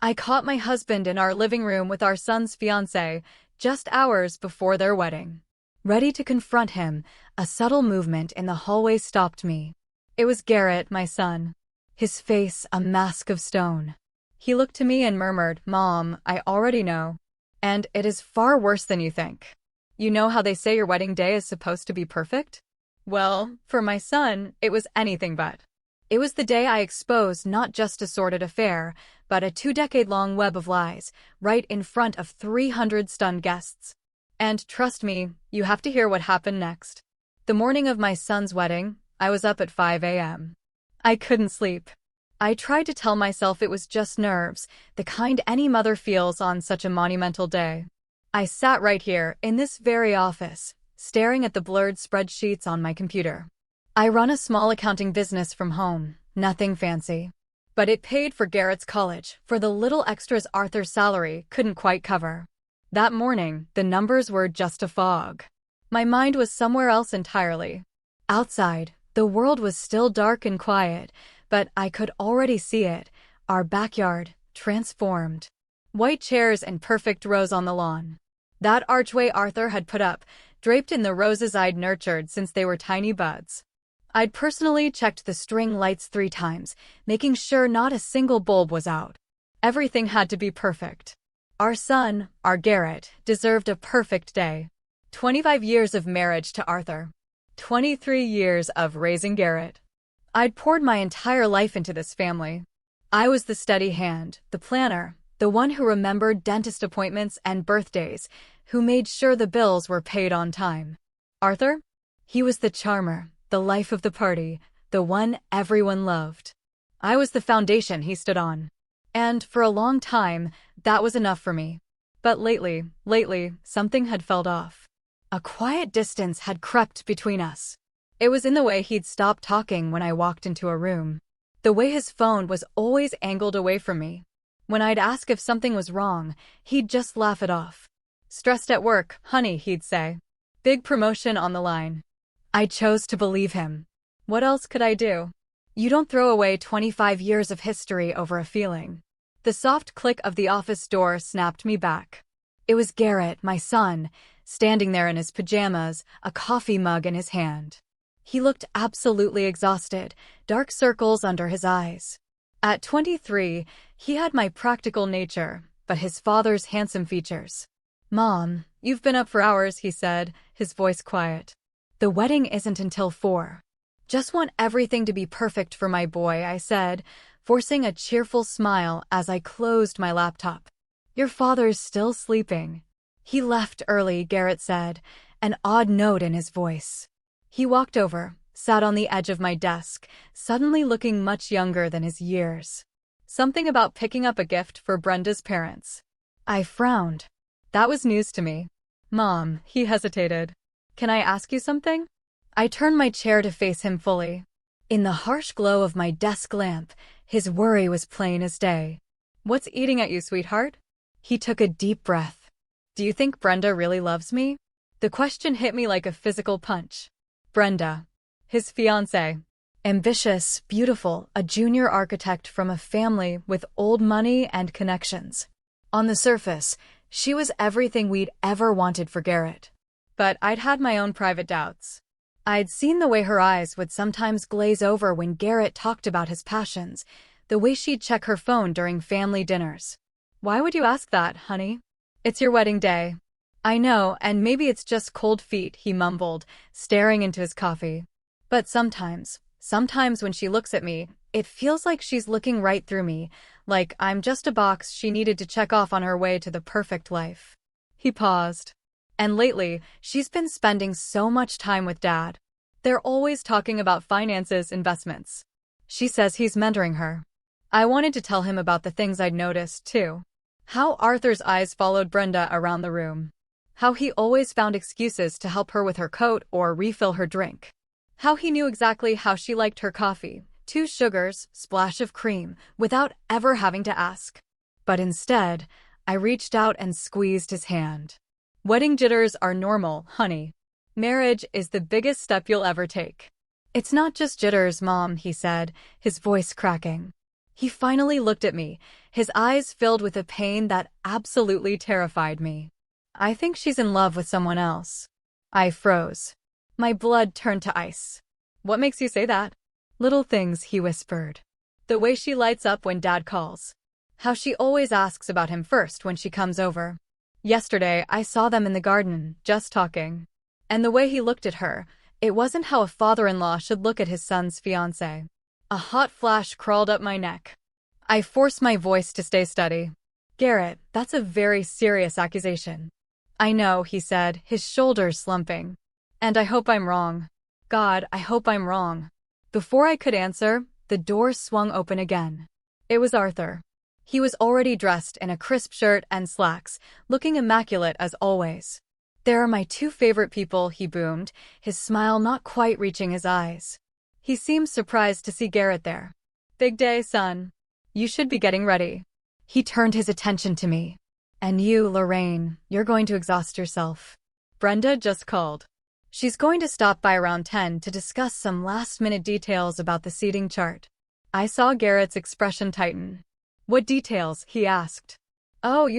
I caught my husband in our living room with our son's fiancée, just hours before their wedding. Ready to confront him, a subtle movement in the hallway stopped me. It was Garrett, my son. His face a mask of stone. He looked to me and murmured, "Mom, I already know. And it is far worse than you think. You know how they say your wedding day is supposed to be perfect? Well, for my son, it was anything but. It was the day I exposed not just a sordid affair, but a 2-decade-long web of lies, right in front of 300 stunned guests. And trust me, you have to hear what happened next. The morning of my son's wedding, I was up at 5 a.m. I couldn't sleep. I tried to tell myself it was just nerves, the kind any mother feels on such a monumental day. I sat right here, in this very office, staring at the blurred spreadsheets on my computer. I run a small accounting business from home, nothing fancy. But it paid for Garrett's college, for the little extras Arthur's salary couldn't quite cover. That morning, the numbers were just a fog. My mind was somewhere else entirely. Outside, the world was still dark and quiet, but I could already see it, our backyard, transformed. White chairs in perfect rows on the lawn. That archway Arthur had put up, draped in the roses I'd nurtured since they were tiny buds. I'd personally checked the string lights 3 times, making sure not a single bulb was out. Everything had to be perfect. Our son, our Garrett, deserved a perfect day. 25 years of marriage to Arthur. 23 years of raising Garrett. I'd poured my entire life into this family. I was the steady hand, the planner, the one who remembered dentist appointments and birthdays, who made sure the bills were paid on time. Arthur? He was the charmer, the life of the party, the one everyone loved. I was the foundation he stood on. And for a long time, that was enough for me. But lately, something had felt off. A quiet distance had crept between us. It was in the way he'd stop talking when I walked into a room. The way his phone was always angled away from me. When I'd ask if something was wrong, he'd just laugh it off. "Stressed at work, honey," he'd say. "Big promotion on the line." I chose to believe him. What else could I do? You don't throw away 25 years of history over a feeling. The soft click of the office door snapped me back. It was Garrett, my son, standing there in his pajamas, a coffee mug in his hand. He looked absolutely exhausted, dark circles under his eyes. At 23, he had my practical nature, but his father's handsome features. "Mom, you've been up for hours," he said, his voice quiet. "The wedding isn't until 4. Just want everything to be perfect for my boy," I said, forcing a cheerful smile as I closed my laptop. "Your father's still sleeping." "He left early," Garrett said, an odd note in his voice. He walked over, sat on the edge of my desk, suddenly looking much younger than his years. "Something about picking up a gift for Brenda's parents." I frowned. That was news to me. "Mom," he hesitated. "Can I ask you something?" I turned my chair to face him fully. In the harsh glow of my desk lamp, his worry was plain as day. "What's eating at you, sweetheart?" He took a deep breath. "Do you think Brenda really loves me?" The question hit me like a physical punch. Brenda. His fiancée. Ambitious, beautiful, a junior architect from a family with old money and connections. On the surface, she was everything we'd ever wanted for Garrett. But I'd had my own private doubts. I'd seen the way her eyes would sometimes glaze over when Garrett talked about his passions, the way she'd check her phone during family dinners. "Why would you ask that, honey? It's your wedding day." "I know, and maybe it's just cold feet," he mumbled, staring into his coffee. "But sometimes when she looks at me, it feels like she's looking right through me, like I'm just a box she needed to check off on her way to the perfect life." He paused. "And lately, she's been spending so much time with Dad. They're always talking about finances, investments. She says he's mentoring her." I wanted to tell him about the things I'd noticed, too. How Arthur's eyes followed Brenda around the room. How he always found excuses to help her with her coat or refill her drink. How he knew exactly how she liked her coffee, 2 sugars, splash of cream, without ever having to ask. But instead, I reached out and squeezed his hand. "Wedding jitters are normal, honey. Marriage is the biggest step you'll ever take." "It's not just jitters, Mom," he said, his voice cracking. He finally looked at me, his eyes filled with a pain that absolutely terrified me. I think she's in love with someone else. I froze. My blood turned to ice. What makes you say that? Little things, he whispered. The way she lights up when Dad calls. How she always asks about him first when she comes over. Yesterday, I saw them in the garden, just talking. And the way he looked at her, it wasn't how a father-in-law should look at his son's fiancée. A hot flash crawled up my neck. I forced my voice to stay steady. Garrett, that's a very serious accusation. I know, he said, his shoulders slumping. And I hope I'm wrong. God, I hope I'm wrong. Before I could answer, the door swung open again. It was Arthur. He was already dressed in a crisp shirt and slacks, looking immaculate as always. There are my two favorite people, he boomed, his smile not quite reaching his eyes. He seemed surprised to see Garrett there. Big day, son. You should be getting ready. He turned his attention to me. And you, Lorraine, you're going to exhaust yourself. Brenda just called. She's going to stop by around 10 to discuss some last-minute details about the seating chart. I saw Garrett's expression tighten. What details? He asked. Oh,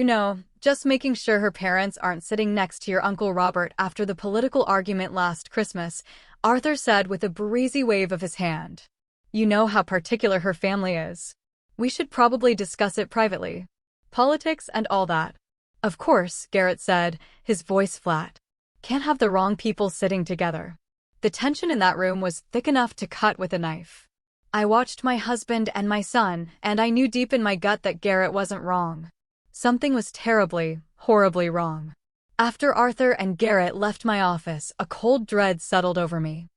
just making sure her parents aren't sitting next to your Uncle Robert after the political argument last Christmas, Arthur said with a breezy wave of his hand. You know how particular her family is. We should probably discuss it privately. Politics and all that. Of course, Garrett said, his voice flat. Can't have the wrong people sitting together. The tension in that room was thick enough to cut with a knife. I watched my husband and my son, and I knew deep in my gut that Garrett wasn't wrong. Something was terribly, horribly wrong. After Arthur and Garrett left my office, a cold dread settled over me.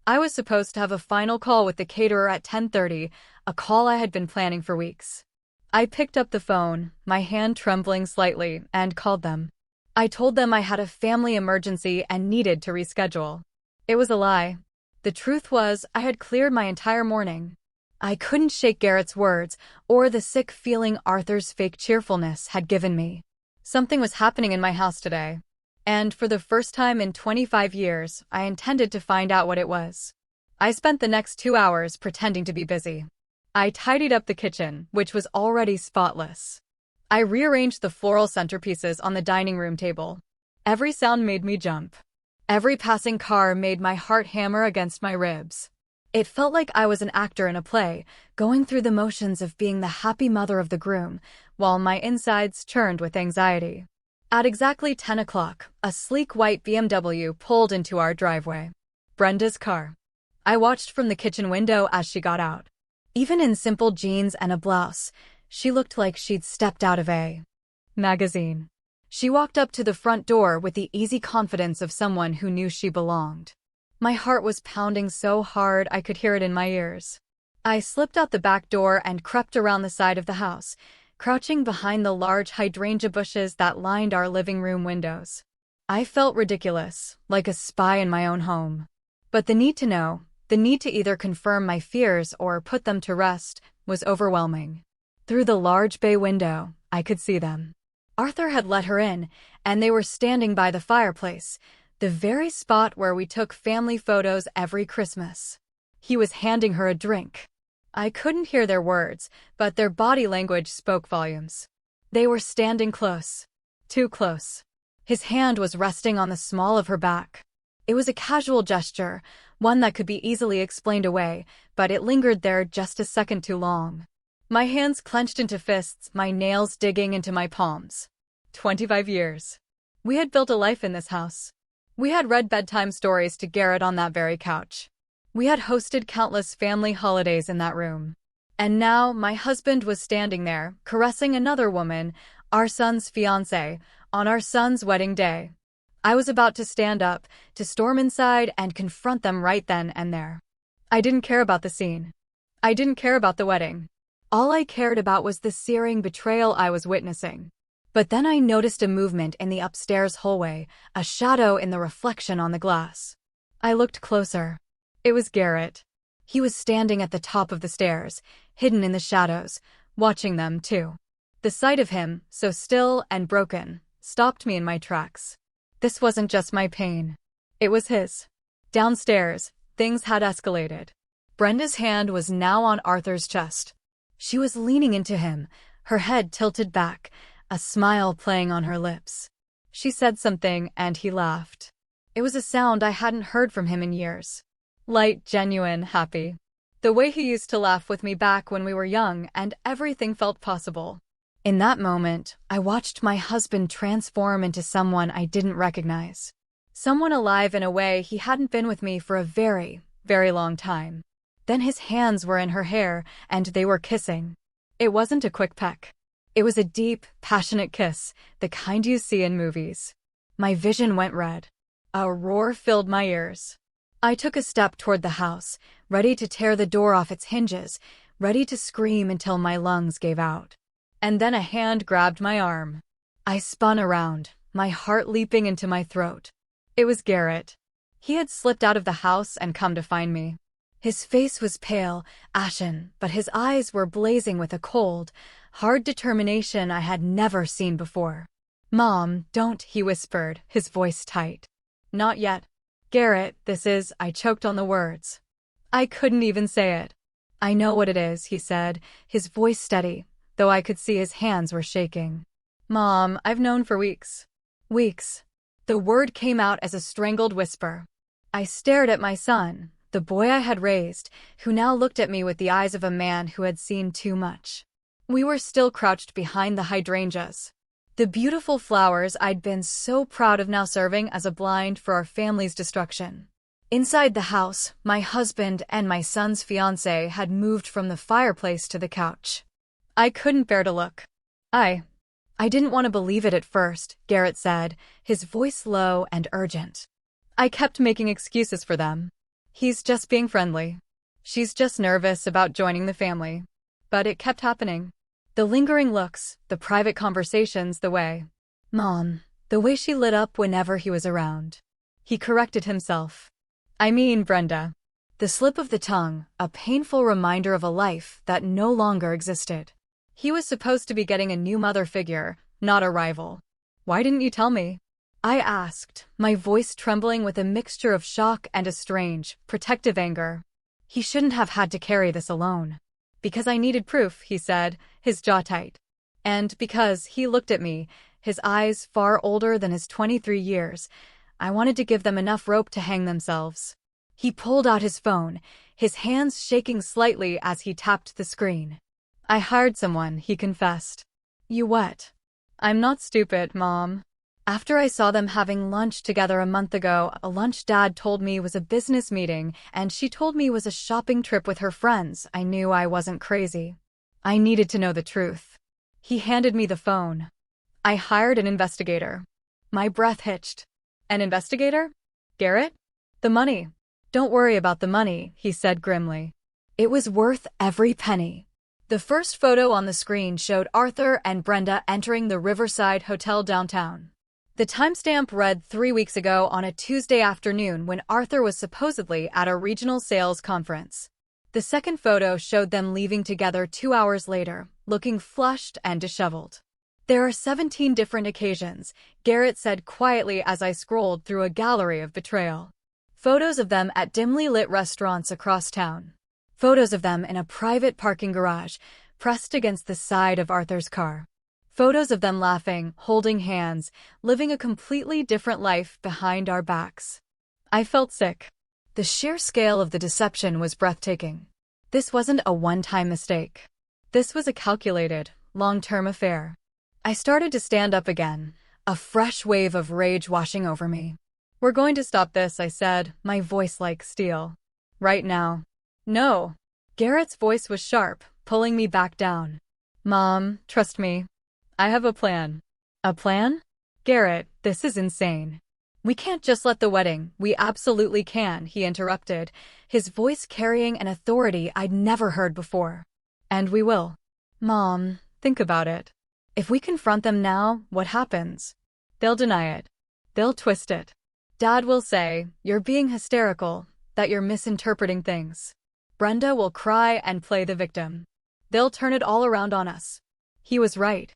I was supposed to have a final call with the caterer at 10:30, a call I had been planning for weeks. I picked up the phone, my hand trembling slightly, and called them. I told them I had a family emergency and needed to reschedule. It was a lie. The truth was, I had cleared my entire morning. I couldn't shake Garrett's words, or the sick feeling Arthur's fake cheerfulness had given me. Something was happening in my house today. And for the first time in 25 years, I intended to find out what it was. I spent the next 2 hours pretending to be busy. I tidied up the kitchen, which was already spotless. I rearranged the floral centerpieces on the dining room table. Every sound made me jump. Every passing car made my heart hammer against my ribs. It felt like I was an actor in a play, going through the motions of being the happy mother of the groom, while my insides churned with anxiety. At exactly 10 o'clock, a sleek white BMW pulled into our driveway. Brenda's car. I watched from the kitchen window as she got out. Even in simple jeans and a blouse, she looked like she'd stepped out of a magazine. She walked up to the front door with the easy confidence of someone who knew she belonged. My heart was pounding so hard I could hear it in my ears. I slipped out the back door and crept around the side of the house, crouching behind the large hydrangea bushes that lined our living room windows. I felt ridiculous, like a spy in my own home. But the need to know, the need to either confirm my fears or put them to rest, was overwhelming. Through the large bay window, I could see them. Arthur had let her in, and they were standing by the fireplace, the very spot where we took family photos every Christmas. He was handing her a drink. I couldn't hear their words, but their body language spoke volumes. They were standing close. Too close. His hand was resting on the small of her back. It was a casual gesture, one that could be easily explained away, but it lingered there just a second too long. My hands clenched into fists, my nails digging into my palms. 25 years. We had built a life in this house. We had read bedtime stories to Garrett on that very couch. We had hosted countless family holidays in that room. And now my husband was standing there, caressing another woman, our son's fiancée, on our son's wedding day. I was about to stand up, to storm inside and confront them right then and there. I didn't care about the scene. I didn't care about the wedding. All I cared about was the searing betrayal I was witnessing. But then I noticed a movement in the upstairs hallway, a shadow in the reflection on the glass. I looked closer. It was Garrett. He was standing at the top of the stairs, hidden in the shadows, watching them too. The sight of him, so still and broken, stopped me in my tracks. This wasn't just my pain. It was his. Downstairs, things had escalated. Brenda's hand was now on Arthur's chest. She was leaning into him, her head tilted back, a smile playing on her lips. She said something and he laughed. It was a sound I hadn't heard from him in years. Light, genuine, happy. The way he used to laugh with me back when we were young and everything felt possible. In that moment, I watched my husband transform into someone I didn't recognize. Someone alive in a way he hadn't been with me for a very, very long time. Then his hands were in her hair, and they were kissing. It wasn't a quick peck. It was a deep, passionate kiss, the kind you see in movies. My vision went red. A roar filled my ears. I took a step toward the house, ready to tear the door off its hinges, ready to scream until my lungs gave out. And then a hand grabbed my arm. I spun around, my heart leaping into my throat. It was Garrett. He had slipped out of the house and come to find me. His face was pale, ashen, but his eyes were blazing with a cold, hard determination I had never seen before. "Mom, don't," he whispered, his voice tight. "Not yet. Garrett, this is," I choked on the words. I couldn't even say it. "I know what it is," he said, his voice steady, though I could see his hands were shaking. "Mom, I've known for weeks." Weeks. The word came out as a strangled whisper. I stared at my son, the boy I had raised, who now looked at me with the eyes of a man who had seen too much. We were still crouched behind the hydrangeas. The beautiful flowers I'd been so proud of now serving as a blind for our family's destruction. Inside the house, my husband and my son's fiancée had moved from the fireplace to the couch. I couldn't bear to look. I didn't want to believe it at first, Garrett said, his voice low and urgent. I kept making excuses for them. "He's just being friendly. She's just nervous about joining the family." But it kept happening. The lingering looks, the private conversations, the way. "Mom," the way she lit up whenever he was around. He corrected himself. "I mean, Brenda." The slip of the tongue, a painful reminder of a life that no longer existed. He was supposed to be getting a new mother figure, not a rival. "Why didn't you tell me?" I asked, my voice trembling with a mixture of shock and a strange, protective anger. He shouldn't have had to carry this alone. "Because I needed proof," he said, his jaw tight. And because he looked at me, his eyes far older than his 23 years, I wanted to give them enough rope to hang themselves. He pulled out his phone, his hands shaking slightly as he tapped the screen. "I hired someone," he confessed. "You what?" "I'm not stupid, Mom. After I saw them having lunch together a month ago, a lunch Dad told me was a business meeting, and she told me was a shopping trip with her friends, I knew I wasn't crazy. I needed to know the truth." He handed me the phone. "I hired an investigator." My breath hitched. "An investigator? Garrett? The money." "Don't worry about the money," he said grimly. "It was worth every penny." The first photo on the screen showed Arthur and Brenda entering the Riverside Hotel downtown. The timestamp read 3 weeks ago on a Tuesday afternoon when Arthur was supposedly at a regional sales conference. The second photo showed them leaving together 2 hours later, looking flushed and disheveled. "There are 17 different occasions," Garrett said quietly as I scrolled through a gallery of betrayal. Photos of them at dimly lit restaurants across town. Photos of them in a private parking garage, pressed against the side of Arthur's car. Photos of them laughing, holding hands, living a completely different life behind our backs. I felt sick. The sheer scale of the deception was breathtaking. This wasn't a one-time mistake. This was a calculated, long-term affair. I started to stand up again, a fresh wave of rage washing over me. "We're going to stop this," I said, my voice like steel. "Right now." "No." Garrett's voice was sharp, pulling me back down. "Mom, trust me. I have a plan." "A plan?" "Garrett, this is insane. We can't just let the wedding." "We absolutely can," he interrupted, his voice carrying an authority I'd never heard before. "And we will." "Mom, think about it. If we confront them now, what happens? They'll deny it. They'll twist it. Dad will say, you're being hysterical, that you're misinterpreting things. Brenda will cry and play the victim. They'll turn it all around on us." He was right.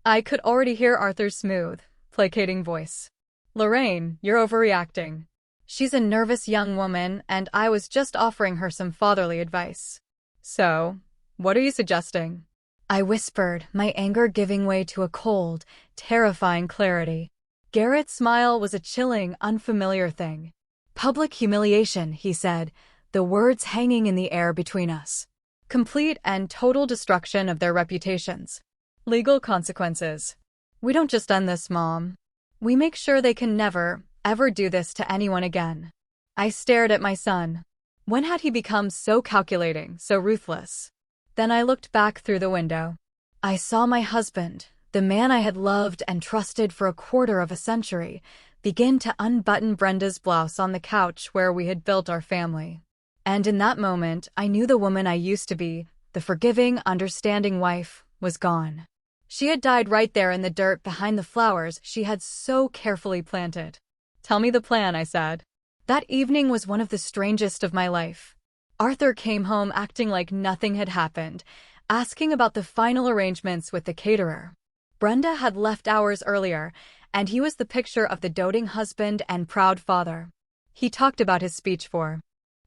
I could already hear Arthur's smooth, placating voice. "Lorraine, you're overreacting. She's a nervous young woman, and I was just offering her some fatherly advice. So, What are you suggesting? I whispered, my anger giving way to a cold, terrifying clarity. Garrett's smile was a chilling, unfamiliar thing. Public humiliation, he said, the words hanging in the air between us. Complete and total destruction of their reputations. Legal consequences. We don't just end this, Mom. We make sure they can never, ever do this to anyone again. I stared at my son. When had he become so calculating, so ruthless? Then I looked back through the window. I saw my husband, the man I had loved and trusted for a quarter of a century, begin to unbutton Brenda's blouse on the couch where we had built our family. And in that moment, I knew the woman I used to be, the forgiving, understanding wife, was gone. She had died right there in the dirt behind the flowers she had so carefully planted. Tell me the plan, I said. That evening was one of the strangest of my life. Arthur came home acting like nothing had happened, asking about the final arrangements with the caterer. Brenda had left hours earlier, and he was the picture of the doting husband and proud father. He talked about his speech for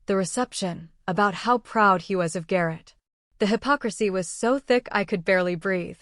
the reception, about how proud he was of Garrett. The hypocrisy was so thick I could barely breathe.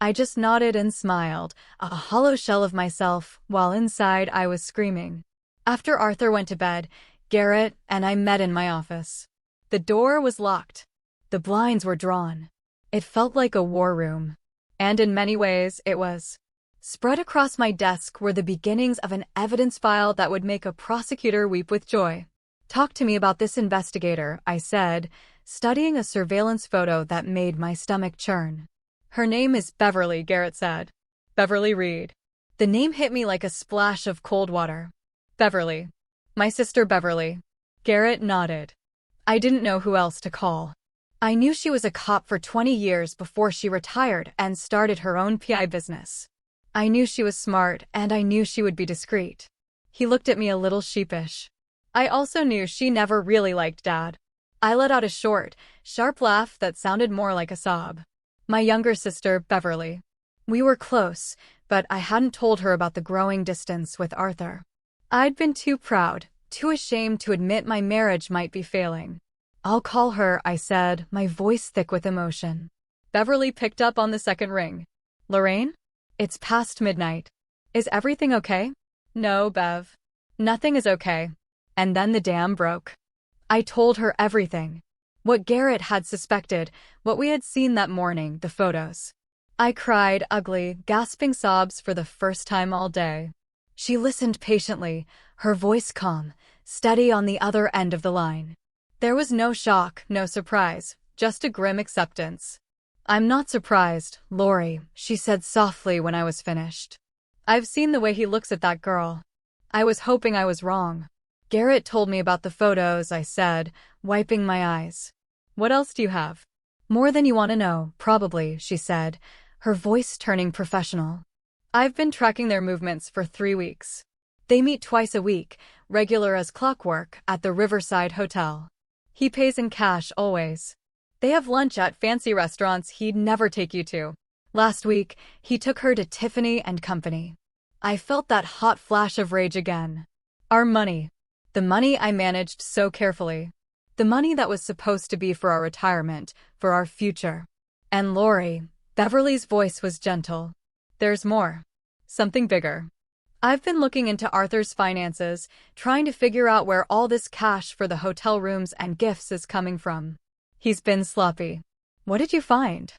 I just nodded and smiled, a hollow shell of myself, while inside I was screaming. After Arthur went to bed, Garrett and I met in my office. The door was locked. The blinds were drawn. It felt like a war room. And in many ways, it was. Spread across my desk were the beginnings of an evidence file that would make a prosecutor weep with joy. Talk to me about this investigator, I said, studying a surveillance photo that made my stomach churn. Her name is Beverly, Garrett said. Beverly Reed. The name hit me like a splash of cold water. Beverly. My sister Beverly. Garrett nodded. I didn't know who else to call. I knew she was a cop for 20 years before she retired and started her own PI business. I knew she was smart, and I knew she would be discreet. He looked at me a little sheepish. I also knew she never really liked Dad. I let out a short, sharp laugh that sounded more like a sob. My younger sister, Beverly. We were close, but I hadn't told her about the growing distance with Arthur. I'd been too proud, too ashamed to admit my marriage might be failing. I'll call her, I said, my voice thick with emotion. Beverly picked up on the second ring. Lorraine? It's past midnight. Is everything okay? No, Bev. Nothing is okay. And then the dam broke. I told her everything. What Garrett had suspected, what we had seen that morning, the photos. I cried ugly, gasping sobs for the first time all day. She listened patiently, her voice calm, steady on the other end of the line. There was no shock, no surprise, just a grim acceptance. I'm not surprised, Lori, she said softly when I was finished. I've seen the way he looks at that girl. I was hoping I was wrong. Garrett told me about the photos, I said, wiping my eyes. What else do you have? More than you want to know, probably, she said, her voice turning professional. I've been tracking their movements for 3 weeks. They meet twice a week, regular as clockwork, at the Riverside Hotel. He pays in cash always. They have lunch at fancy restaurants he'd never take you to. Last week, he took her to Tiffany and Company. I felt that hot flash of rage again. Our money. The money I managed so carefully. The money that was supposed to be for our retirement, for our future. And Lori, Beverly's voice was gentle. There's more. Something bigger. I've been looking into Arthur's finances, trying to figure out where all this cash for the hotel rooms and gifts is coming from. He's been sloppy. What did you find?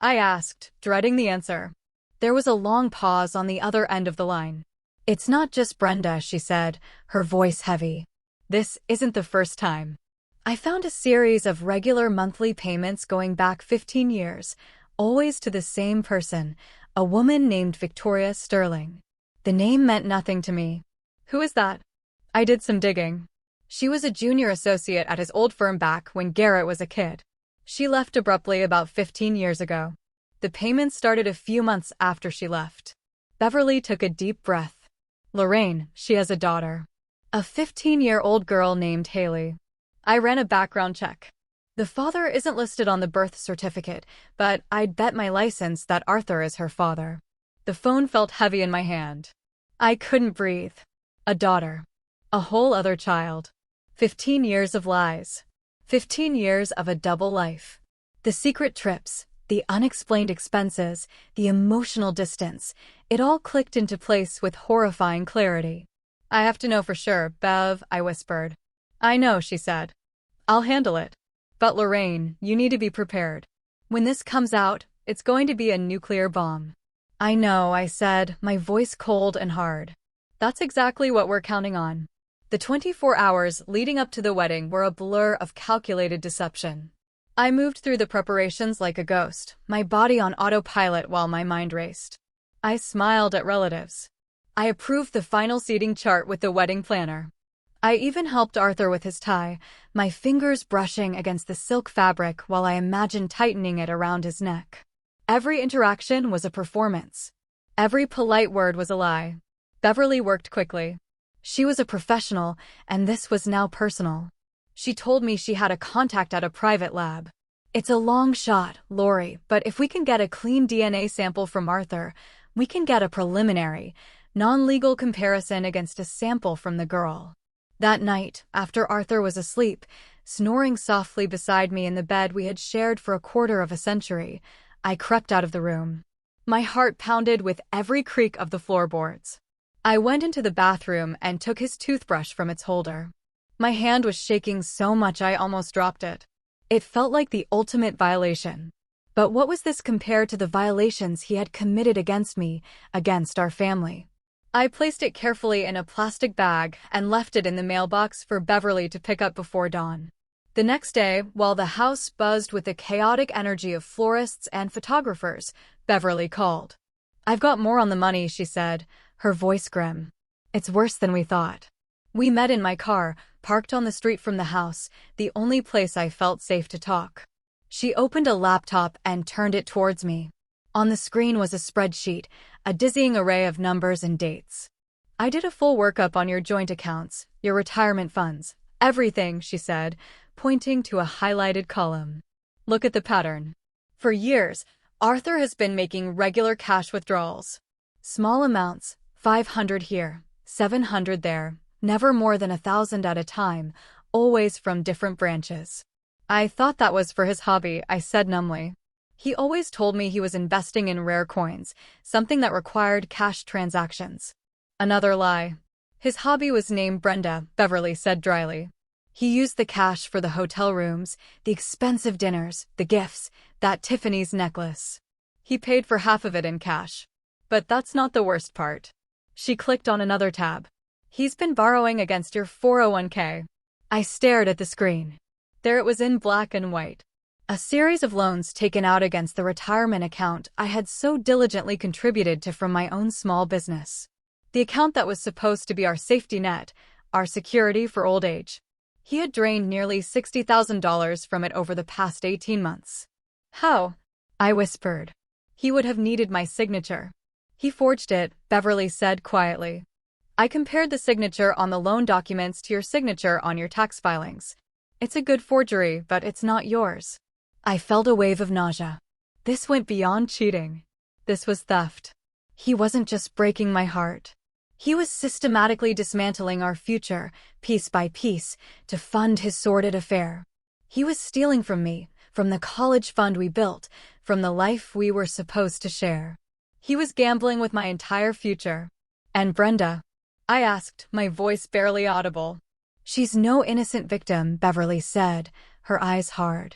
I asked, dreading the answer. There was a long pause on the other end of the line. It's not just Brenda, she said, her voice heavy. This isn't the first time. I found a series of regular monthly payments going back 15 years, always to the same person, a woman named Victoria Sterling. The name meant nothing to me. Who is that? I did some digging. She was a junior associate at his old firm back when Garrett was a kid. She left abruptly about 15 years ago. The payments started a few months after she left. Beverly took a deep breath. Lorraine, she has a daughter. A 15-year-old girl named Haley. I ran a background check. The father isn't listed on the birth certificate, but I'd bet my license that Arthur is her father. The phone felt heavy in my hand. I couldn't breathe. A daughter. A whole other child. 15 years of lies. 15 years of a double life. The secret trips, the unexplained expenses, the emotional distance, it all clicked into place with horrifying clarity. "I have to know for sure, Bev," I whispered. "I know," she said. "I'll handle it. But Lorraine, you need to be prepared. When this comes out, it's going to be a nuclear bomb." "I know," I said, my voice cold and hard. "That's exactly what we're counting on." The 24 hours leading up to the wedding were a blur of calculated deception. I moved through the preparations like a ghost, my body on autopilot while my mind raced. I smiled at relatives. I approved the final seating chart with the wedding planner. I even helped Arthur with his tie, my fingers brushing against the silk fabric while I imagined tightening it around his neck. Every interaction was a performance. Every polite word was a lie. Beverly worked quickly. She was a professional, and this was now personal. She told me she had a contact at a private lab. "It's a long shot, Lori, but if we can get a clean DNA sample from Arthur, we can get a preliminary, non-legal comparison against a sample from the girl." That night, after Arthur was asleep, snoring softly beside me in the bed we had shared for a quarter of a century, I crept out of the room. My heart pounded with every creak of the floorboards. I went into the bathroom and took his toothbrush from its holder. My hand was shaking so much I almost dropped it. It felt like the ultimate violation. But what was this compared to the violations he had committed against me, against our family? I placed it carefully in a plastic bag and left it in the mailbox for Beverly to pick up before dawn. The next day, while the house buzzed with the chaotic energy of florists and photographers, Beverly called. "I've got more on the money," she said, her voice grim. "It's worse than we thought." We met in my car, parked on the street from the house, the only place I felt safe to talk. She opened a laptop and turned it towards me. On the screen was a spreadsheet, a dizzying array of numbers and dates. "I did a full workup on your joint accounts, your retirement funds, everything," she said, pointing to a highlighted column. "Look at the pattern. For years, Arthur has been making regular cash withdrawals. Small amounts, 500 here, 700 there, never more than 1,000 at a time, always from different branches." "I thought that was for his hobby," I said numbly. "He always told me he was investing in rare coins, something that required cash transactions." "Another lie. His hobby was named Brenda," Beverly said dryly. "He used the cash for the hotel rooms, the expensive dinners, the gifts, that Tiffany's necklace. He paid for half of it in cash. But that's not the worst part." She clicked on another tab. "He's been borrowing against your 401k. I stared at the screen. There it was in black and white. A series of loans taken out against the retirement account I had so diligently contributed to from my own small business. The account that was supposed to be our safety net, our security for old age. He had drained nearly $60,000 from it over the past 18 months. "How?" I whispered. "He would have needed my signature." "He forged it," Beverly said quietly. "I compared the signature on the loan documents to your signature on your tax filings. It's a good forgery, but it's not yours." I felt a wave of nausea. This went beyond cheating. This was theft. He wasn't just breaking my heart. He was systematically dismantling our future, piece by piece, to fund his sordid affair. He was stealing from me, from the college fund we built, from the life we were supposed to share. He was gambling with my entire future. "And Brenda?" I asked, my voice barely audible. "She's no innocent victim," Beverly said, her eyes hard.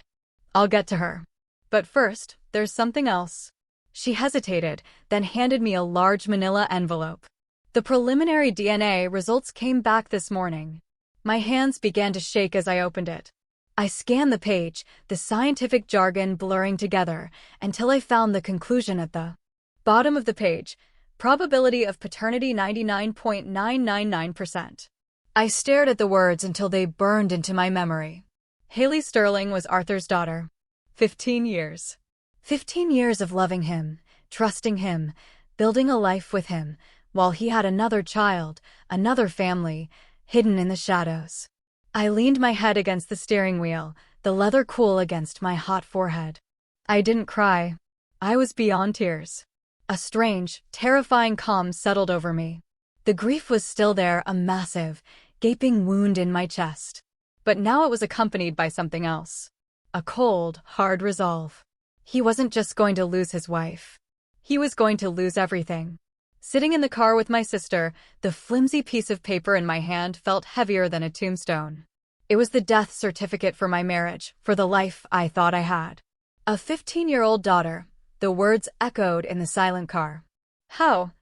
"I'll get to her. But first, there's something else." She hesitated, then handed me a large manila envelope. "The preliminary DNA results came back this morning." My hands began to shake as I opened it. I scanned the page, the scientific jargon blurring together, until I found the conclusion at the bottom of the page. Probability of paternity 99.999%. I stared at the words until they burned into my memory. Haley Sterling was Arthur's daughter. 15 years. 15 years of loving him, trusting him, building a life with him, while he had another child, another family, hidden in the shadows. I leaned my head against the steering wheel, the leather cool against my hot forehead. I didn't cry. I was beyond tears. A strange, terrifying calm settled over me. The grief was still there, a massive, gaping wound in my chest. But now it was accompanied by something else. A cold, hard resolve. He wasn't just going to lose his wife. He was going to lose everything. Sitting in the car with my sister, the flimsy piece of paper in my hand felt heavier than a tombstone. It was the death certificate for my marriage, for the life I thought I had. A 15-year-old daughter. The words echoed in the silent car. How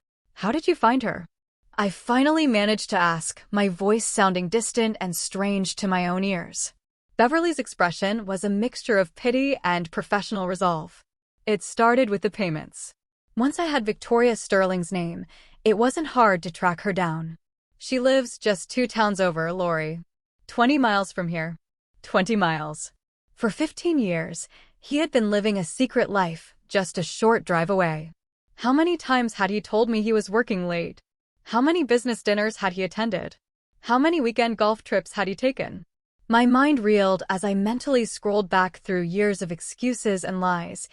did you find her? I finally managed to ask, my voice sounding distant and strange to my own ears. Beverly's expression was a mixture of pity and professional resolve. It started with the payments. Once I had Victoria Sterling's name, it wasn't hard to track her down. She lives just 2 towns over, Lori. 20 miles from here. 20 miles. For 15 years, he had been living a secret life, just a short drive away. How many times had he told me he was working late? How many business dinners had he attended? How many weekend golf trips had he taken? My mind reeled as I mentally scrolled back through years of excuses and lies,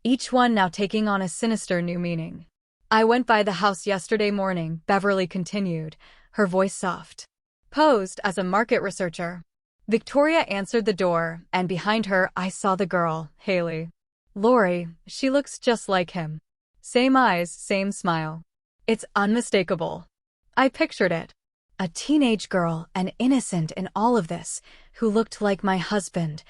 each one now taking on a sinister new meaning. I went by the house yesterday morning, Beverly continued, her voice soft. Posed as a market researcher. Victoria answered the door, and behind her I saw the girl, Haley. Lori, she looks just like him. Same eyes, same smile. It's unmistakable. I pictured it. A teenage girl, an innocent in all of this, who looked like my husband,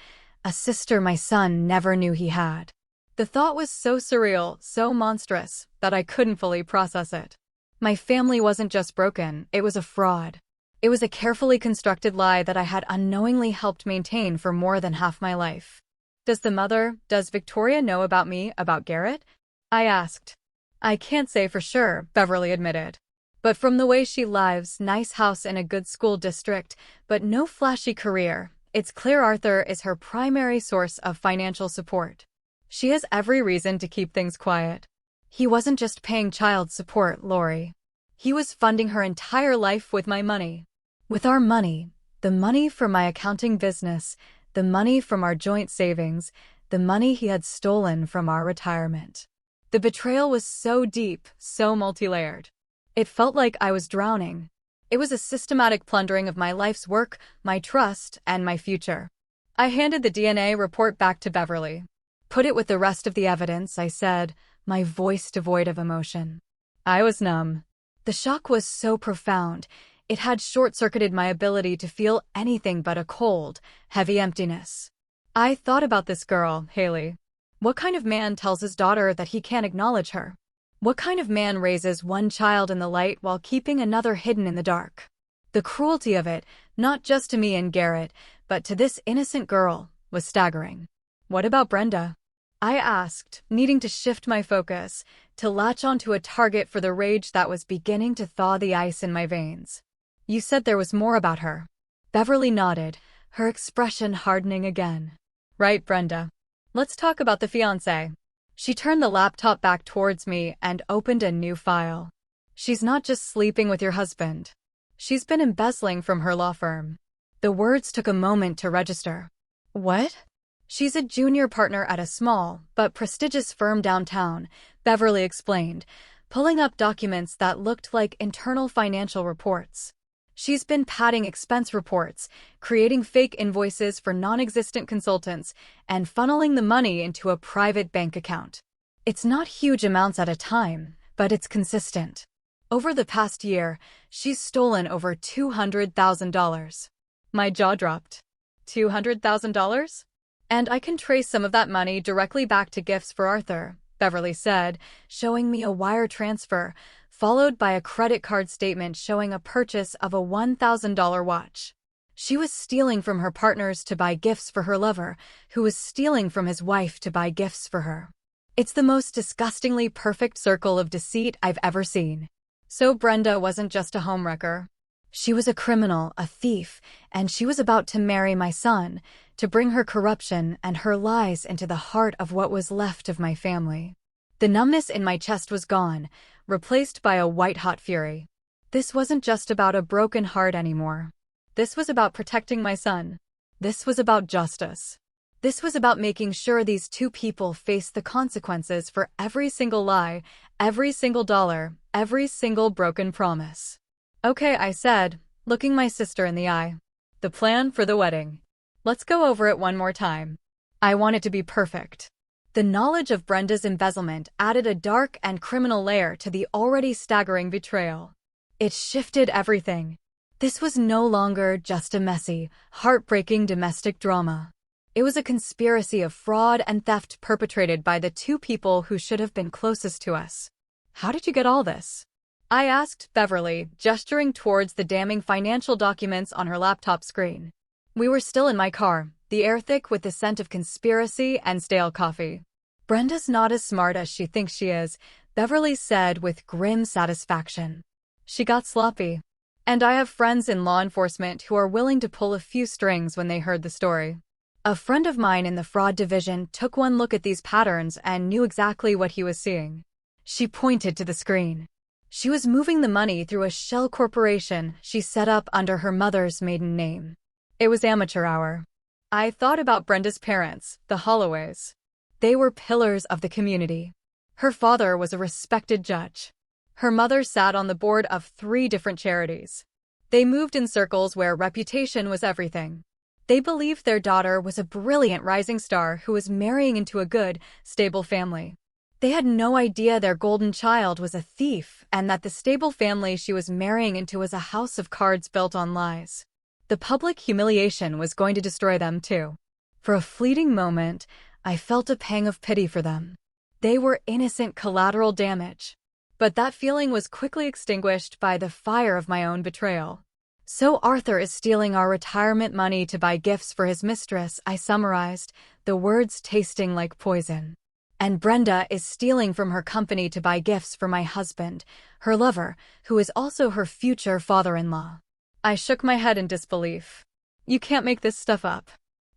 a sister my son never knew he had. The thought was so surreal, so monstrous, that I couldn't fully process it. My family wasn't just broken, it was a fraud. It was a carefully constructed lie that I had unknowingly helped maintain for more than half my life. Does Victoria know about me, about Garrett? I asked. I can't say for sure, Beverly admitted. But from the way she lives, nice house in a good school district, but no flashy career, it's clear Arthur is her primary source of financial support. She has every reason to keep things quiet. He wasn't just paying child support, Lori. He was funding her entire life with my money. With our money, the money from my accounting business, the money from our joint savings, the money he had stolen from our retirement. The betrayal was so deep, so multi-layered. It felt like I was drowning. It was a systematic plundering of my life's work, my trust, and my future. I handed the DNA report back to Beverly. Put it with the rest of the evidence, I said, my voice devoid of emotion. I was numb. The shock was so profound, it had short-circuited my ability to feel anything but a cold, heavy emptiness. I thought about this girl, Haley. What kind of man tells his daughter that he can't acknowledge her? What kind of man raises one child in the light while keeping another hidden in the dark? The cruelty of it, not just to me and Garrett, but to this innocent girl, was staggering. What about Brenda? I asked, needing to shift my focus, to latch onto a target for the rage that was beginning to thaw the ice in my veins. You said there was more about her. Beverly nodded, her expression hardening again. Right, Brenda. Let's talk about the fiancé. She turned the laptop back towards me and opened a new file. She's not just sleeping with your husband. She's been embezzling from her law firm. The words took a moment to register. What? She's a junior partner at a small, but prestigious firm downtown, Beverly explained, pulling up documents that looked like internal financial reports. She's been padding expense reports, creating fake invoices for non-existent consultants, and funneling the money into a private bank account. It's not huge amounts at a time, but it's consistent. Over the past year, she's stolen over $200,000. My jaw dropped. $200,000? And I can trace some of that money directly back to gifts for Arthur, Beverly said, showing me a wire transfer, followed by a credit card statement showing a purchase of a $1,000 watch. She was stealing from her partners to buy gifts for her lover, who was stealing from his wife to buy gifts for her. It's the most disgustingly perfect circle of deceit I've ever seen. So Brenda wasn't just a homewrecker. She was a criminal, a thief, and she was about to marry my son, to bring her corruption and her lies into the heart of what was left of my family. The numbness in my chest was gone, replaced by a white-hot fury. This wasn't just about a broken heart anymore. This was about protecting my son. This was about justice. This was about making sure these two people faced the consequences for every single lie, every single dollar, every single broken promise. Okay, I said, looking my sister in the eye. The plan for the wedding. Let's go over it one more time. I want it to be perfect. The knowledge of Brenda's embezzlement added a dark and criminal layer to the already staggering betrayal. It shifted everything. This was no longer just a messy, heartbreaking domestic drama. It was a conspiracy of fraud and theft perpetrated by the two people who should have been closest to us. How did you get all this? I asked Beverly, gesturing towards the damning financial documents on her laptop screen. We were still in my car, the air thick with the scent of conspiracy and stale coffee. Brenda's not as smart as she thinks she is, Beverly said with grim satisfaction. She got sloppy. And I have friends in law enforcement who are willing to pull a few strings when they heard the story. A friend of mine in the fraud division took one look at these patterns and knew exactly what he was seeing. She pointed to the screen. She was moving the money through a shell corporation she set up under her mother's maiden name. It was amateur hour. I thought about Brenda's parents, the Holloways. They were pillars of the community. Her father was a respected judge. Her mother sat on the board of 3 different charities. They moved in circles where reputation was everything. They believed their daughter was a brilliant rising star who was marrying into a good, stable family. They had no idea their golden child was a thief and that the stable family she was marrying into was a house of cards built on lies. The public humiliation was going to destroy them too. For a fleeting moment, I felt a pang of pity for them. They were innocent collateral damage. But that feeling was quickly extinguished by the fire of my own betrayal. So Arthur is stealing our retirement money to buy gifts for his mistress, I summarized, the words tasting like poison. And Brenda is stealing from her company to buy gifts for my husband, her lover, who is also her future father-in-law. I shook my head in disbelief. You can't make this stuff up.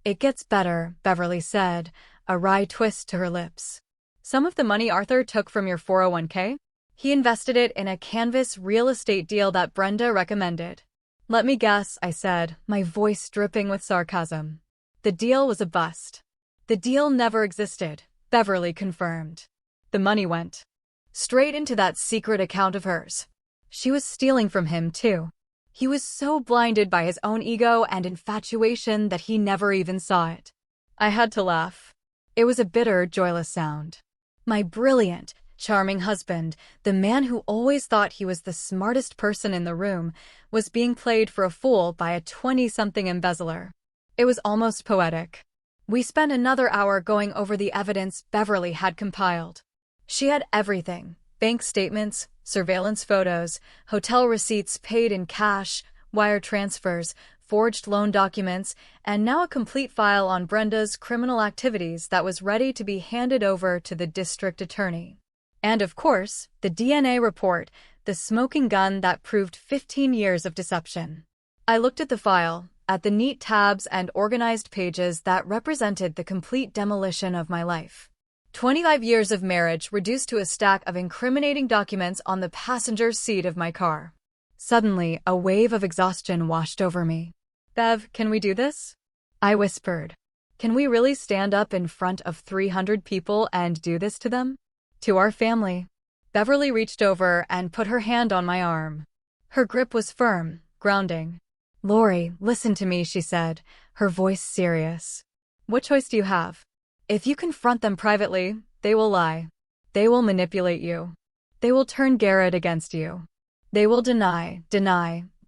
It gets better, Beverly said, a wry twist to her lips. Some of the money Arthur took from your 401k? He invested it in a canvas real estate deal that Brenda recommended. Let me guess, I said, my voice dripping with sarcasm. The deal was a bust. The deal never existed, Beverly confirmed. The money went straight into that secret account of hers. She was stealing from him, too. He was so blinded by his own ego and infatuation that he never even saw it. I had to laugh. It was a bitter, joyless sound. My brilliant, charming husband, the man who always thought he was the smartest person in the room, was being played for a fool by a 20-something embezzler. It was almost poetic. We spent another hour going over the evidence Beverly had compiled. She had everything: bank statements, surveillance photos, hotel receipts paid in cash, wire transfers, forged loan documents, and now a complete file on Brenda's criminal activities that was ready to be handed over to the district attorney. And of course, the DNA report, the smoking gun that proved 15 years of deception. I looked at the file, at the neat tabs and organized pages that represented the complete demolition of my life. 25 years of marriage reduced to a stack of incriminating documents on the passenger seat of my car. Suddenly, a wave of exhaustion washed over me. Bev, can we do this? I whispered. Can we really stand up in front of 300 people and do this to them? To our family. Beverly reached over and put her hand on my arm. Her grip was firm, grounding. Lori, listen to me, she said, her voice serious. What choice do you have? If you confront them privately, they will lie. They will manipulate you. They will turn Garrett against you. They will deny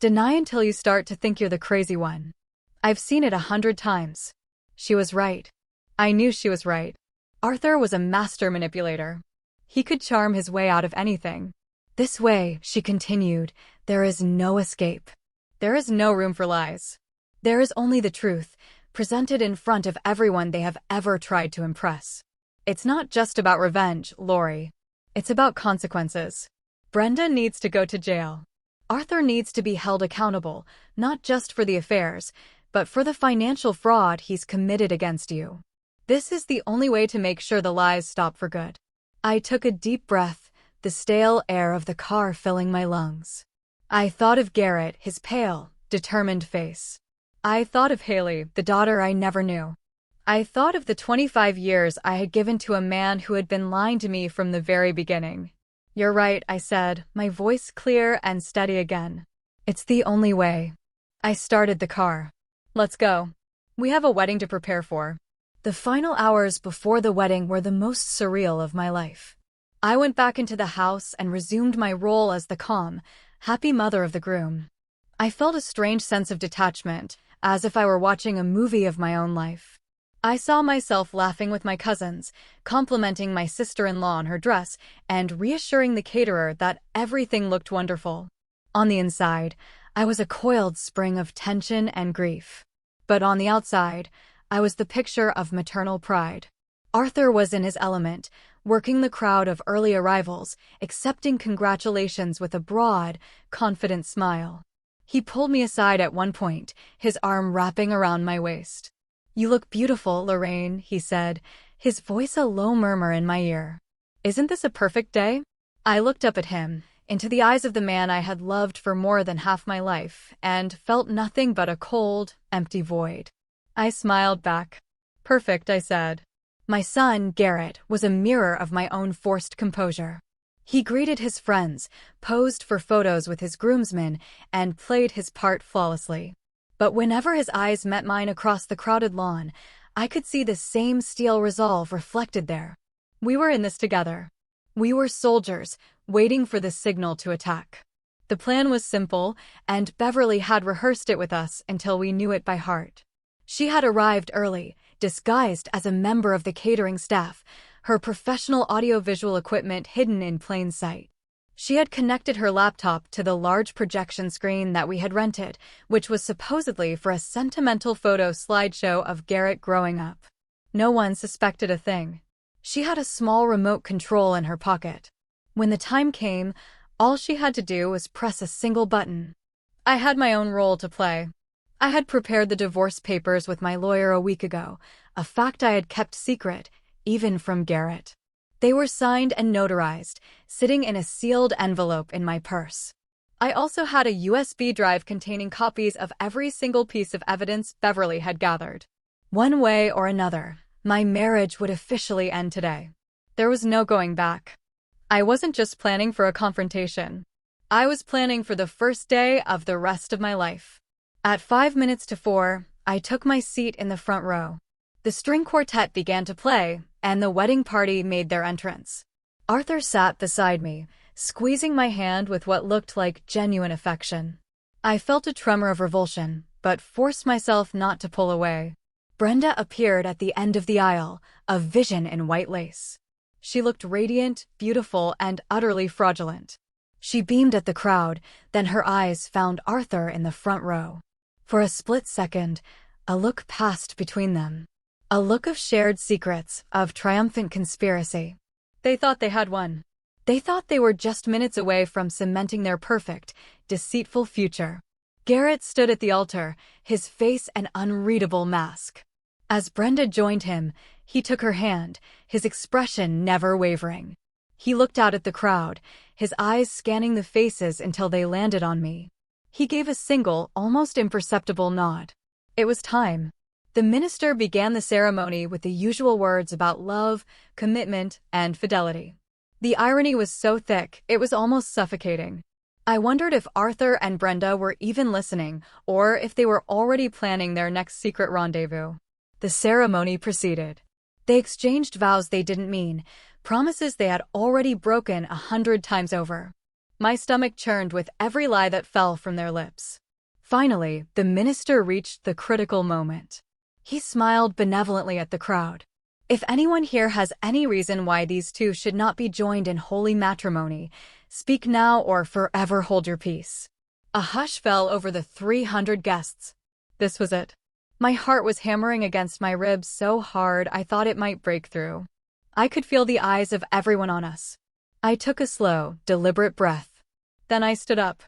until you start to think you're the crazy one. I've seen it 100 times. She was right. I knew she was right. Arthur was a master manipulator. He could charm his way out of anything. This way, she continued, there is no escape. There is no room for lies. There is only the truth, presented in front of everyone they have ever tried to impress. It's not just about revenge, Lori. It's about consequences. Brenda needs to go to jail. Arthur needs to be held accountable, not just for the affairs, but for the financial fraud he's committed against you. This is the only way to make sure the lies stop for good. I took a deep breath, the stale air of the car filling my lungs. I thought of Garrett, his pale, determined face. I thought of Haley, the daughter I never knew. I thought of the 25 years I had given to a man who had been lying to me from the very beginning. You're right, I said, my voice clear and steady again. It's the only way. I started the car. Let's go. We have a wedding to prepare for. The final hours before the wedding were the most surreal of my life. I went back into the house and resumed my role as the calm, happy mother of the groom. I felt a strange sense of detachment, as if I were watching a movie of my own life. I saw myself laughing with my cousins, complimenting my sister-in-law on her dress, and reassuring the caterer that everything looked wonderful. On the inside, I was a coiled spring of tension and grief. But on the outside, I was the picture of maternal pride. Arthur was in his element, working the crowd of early arrivals, accepting congratulations with a broad, confident smile. He pulled me aside at one point, his arm wrapping around my waist. "You look beautiful, Lorraine," he said, his voice a low murmur in my ear. "Isn't this a perfect day?" I looked up at him, into the eyes of the man I had loved for more than half my life, and felt nothing but a cold, empty void. I smiled back. "Perfect," I said. My son, Garrett, was a mirror of my own forced composure. He greeted his friends, posed for photos with his groomsmen, and played his part flawlessly. But whenever his eyes met mine across the crowded lawn, I could see the same steel resolve reflected there. We were in this together. We were soldiers, waiting for the signal to attack. The plan was simple, and Beverly had rehearsed it with us until we knew it by heart. She had arrived early, disguised as a member of the catering staff, her professional audiovisual equipment hidden in plain sight. She had connected her laptop to the large projection screen that we had rented, which was supposedly for a sentimental photo slideshow of Garrett growing up. No one suspected a thing. She had a small remote control in her pocket. When the time came, all she had to do was press a single button. I had my own role to play. I had prepared the divorce papers with my lawyer a week ago, a fact I had kept secret, even from Garrett. They were signed and notarized, sitting in a sealed envelope in my purse. I also had a USB drive containing copies of every single piece of evidence Beverly had gathered. One way or another, my marriage would officially end today. There was no going back. I wasn't just planning for a confrontation. I was planning for the first day of the rest of my life. At 5 minutes to 4, I took my seat in the front row. The string quartet began to play, and the wedding party made their entrance. Arthur sat beside me, squeezing my hand with what looked like genuine affection. I felt a tremor of revulsion, but forced myself not to pull away. Brenda appeared at the end of the aisle, a vision in white lace. She looked radiant, beautiful, and utterly fraudulent. She beamed at the crowd, then her eyes found Arthur in the front row. For a split second, a look passed between them. A look of shared secrets, of triumphant conspiracy. They thought they had won. They thought they were just minutes away from cementing their perfect, deceitful future. Garrett stood at the altar, his face an unreadable mask. As Brenda joined him, he took her hand, his expression never wavering. He looked out at the crowd, his eyes scanning the faces until they landed on me. He gave a single, almost imperceptible nod. It was time. The minister began the ceremony with the usual words about love, commitment, and fidelity. The irony was so thick, it was almost suffocating. I wondered if Arthur and Brenda were even listening, or if they were already planning their next secret rendezvous. The ceremony proceeded. They exchanged vows they didn't mean, promises they had already broken 100 times over. My stomach churned with every lie that fell from their lips. Finally, the minister reached the critical moment. He smiled benevolently at the crowd. "If anyone here has any reason why these two should not be joined in holy matrimony, speak now or forever hold your peace." A hush fell over the 300 guests. This was it. My heart was hammering against my ribs so hard I thought it might break through. I could feel the eyes of everyone on us. I took a slow, deliberate breath. Then I stood up.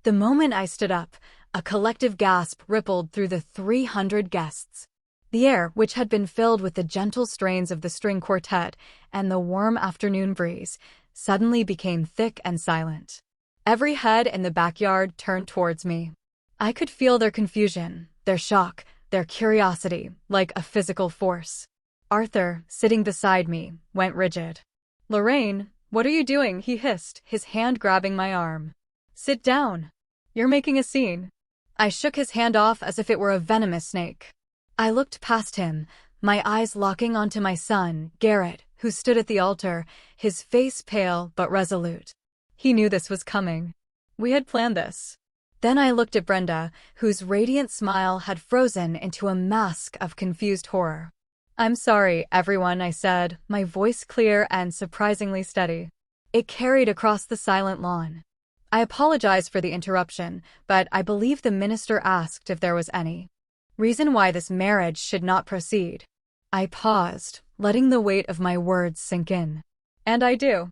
The moment I stood up, a collective gasp rippled through the 300 guests. The air, which had been filled with the gentle strains of the string quartet and the warm afternoon breeze, suddenly became thick and silent. Every head in the backyard turned towards me. I could feel their confusion, their shock, their curiosity, like a physical force. Arthur, sitting beside me, went rigid. "Lorraine, what are you doing?" he hissed, his hand grabbing my arm. "Sit down. You're making a scene." I shook his hand off as if it were a venomous snake. I looked past him, my eyes locking onto my son, Garrett, who stood at the altar, his face pale but resolute. He knew this was coming. We had planned this. Then I looked at Brenda, whose radiant smile had frozen into a mask of confused horror. "I'm sorry, everyone," I said, my voice clear and surprisingly steady. It carried across the silent lawn. "I apologize for the interruption, but I believe the minister asked if there was any reason why this marriage should not proceed." I paused, letting the weight of my words sink in. "And I do.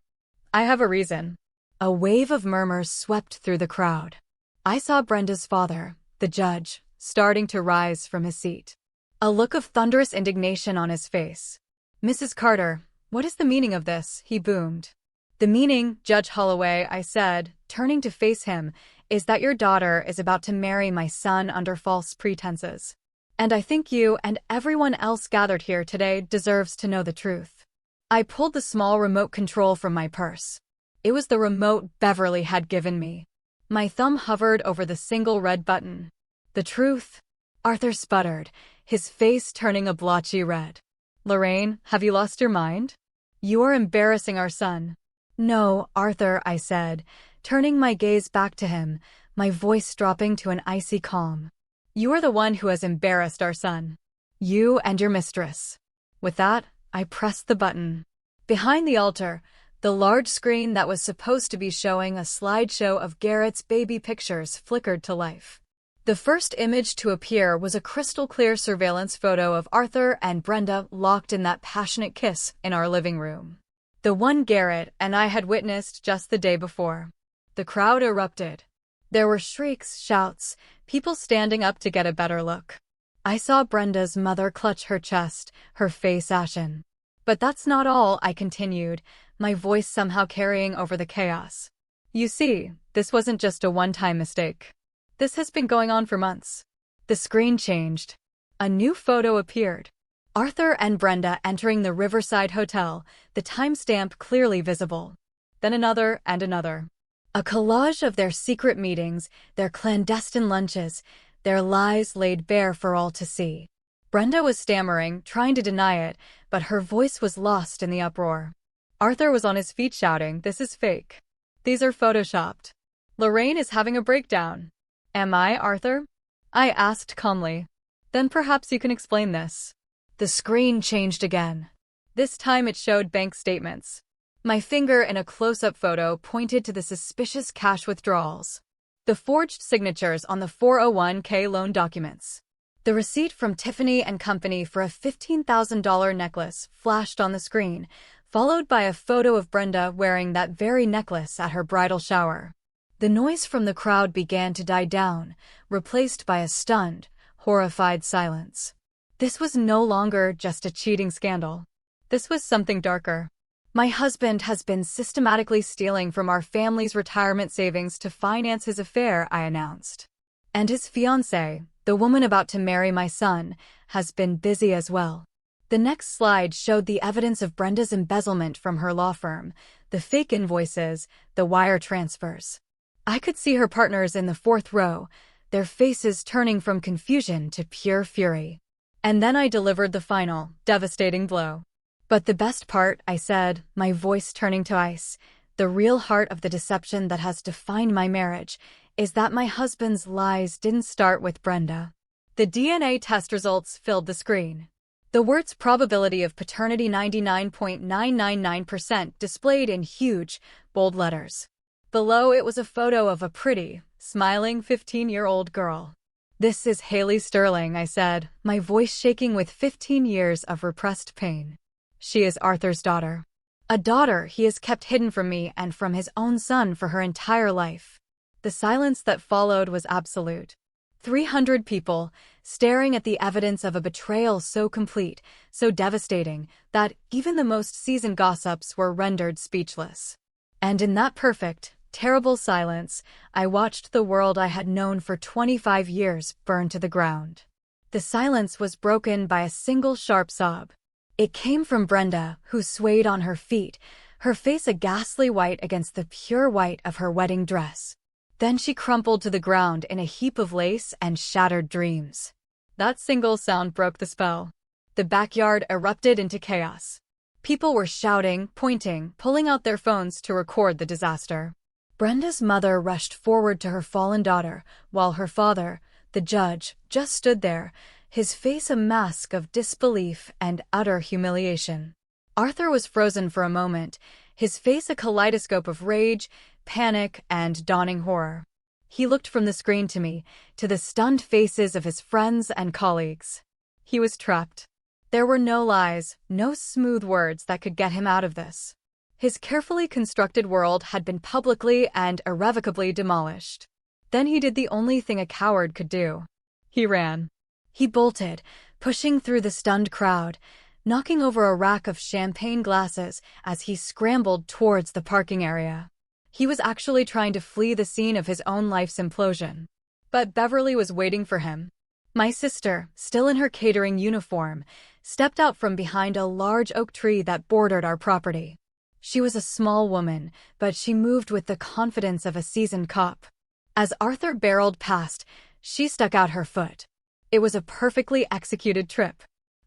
I have a reason." A wave of murmurs swept through the crowd. I saw Brenda's father, the judge, starting to rise from his seat. A look of thunderous indignation on his face. "Mrs. Carter, what is the meaning of this?" he boomed. "The meaning, Judge Holloway," I said, turning to face him, "is that your daughter is about to marry my son under false pretenses. And I think you and everyone else gathered here today deserves to know the truth." I pulled the small remote control from my purse. It was the remote Beverly had given me. My thumb hovered over the single red button. "The truth?" Arthur sputtered, his face turning a blotchy red. "Lorraine, have you lost your mind? You are embarrassing our son." "No, Arthur," I said, turning my gaze back to him, my voice dropping to an icy calm. "You are the one who has embarrassed our son. You and your mistress." With that, I pressed the button. Behind the altar, the large screen that was supposed to be showing a slideshow of Garrett's baby pictures flickered to life. The first image to appear was a crystal-clear surveillance photo of Arthur and Brenda locked in that passionate kiss in our living room. The one Garrett and I had witnessed just the day before. The crowd erupted. There were shrieks, shouts, people standing up to get a better look. I saw Brenda's mother clutch her chest, her face ashen. "But that's not all," I continued, my voice somehow carrying over the chaos. "You see, this wasn't just a one-time mistake. This has been going on for months." The screen changed. A new photo appeared. Arthur and Brenda entering the Riverside Hotel, the timestamp clearly visible. Then another and another. A collage of their secret meetings, their clandestine lunches, their lies laid bare for all to see. Brenda was stammering, trying to deny it, but her voice was lost in the uproar. Arthur was on his feet shouting, "This is fake. These are photoshopped. Lorraine is having a breakdown." "Am I, Arthur?" I asked calmly. "Then perhaps you can explain this." The screen changed again. This time it showed bank statements. My finger in a close-up photo pointed to the suspicious cash withdrawals. The forged signatures on the 401k loan documents. The receipt from Tiffany & Company for a $15,000 necklace flashed on the screen, followed by a photo of Brenda wearing that very necklace at her bridal shower. The noise from the crowd began to die down, replaced by a stunned, horrified silence. This was no longer just a cheating scandal. This was something darker. "My husband has been systematically stealing from our family's retirement savings to finance his affair," I announced. "And his fiancée, the woman about to marry my son, has been busy as well." The next slide showed the evidence of Brenda's embezzlement from her law firm, the fake invoices, the wire transfers. I could see her partners in the fourth row, their faces turning from confusion to pure fury. And then I delivered the final, devastating blow. "But the best part," I said, my voice turning to ice, "the real heart of the deception that has defined my marriage, is that my husband's lies didn't start with Brenda." The DNA test results filled the screen. The words "probability of paternity 99.999% displayed in huge, bold letters. Below it was a photo of a pretty, smiling 15-year-old girl. "This is Haley Sterling," I said, my voice shaking with 15 years of repressed pain. "She is Arthur's daughter. A daughter he has kept hidden from me and from his own son for her entire life." The silence that followed was absolute. 300 people, staring at the evidence of a betrayal so complete, so devastating, that even the most seasoned gossips were rendered speechless. And in that perfect, terrible silence, I watched the world I had known for 25 years burn to the ground. The silence was broken by a single sharp sob. It came from Brenda, who swayed on her feet, her face a ghastly white against the pure white of her wedding dress. Then she crumpled to the ground in a heap of lace and shattered dreams. That single sound broke the spell. The backyard erupted into chaos. People were shouting, pointing, pulling out their phones to record the disaster. Brenda's mother rushed forward to her fallen daughter, while her father, the judge, just stood there, his face a mask of disbelief and utter humiliation. Arthur was frozen for a moment, his face a kaleidoscope of rage, panic, and dawning horror. He looked from the screen to me, to the stunned faces of his friends and colleagues. He was trapped. There were no lies, no smooth words that could get him out of this. His carefully constructed world had been publicly and irrevocably demolished. Then he did the only thing a coward could do. He ran. He bolted, pushing through the stunned crowd, knocking over a rack of champagne glasses as he scrambled towards the parking area. He was actually trying to flee the scene of his own life's implosion. But Beverly was waiting for him. My sister, still in her catering uniform, stepped out from behind a large oak tree that bordered our property. She was a small woman, but she moved with the confidence of a seasoned cop. As Arthur barreled past, she stuck out her foot. It was a perfectly executed trip.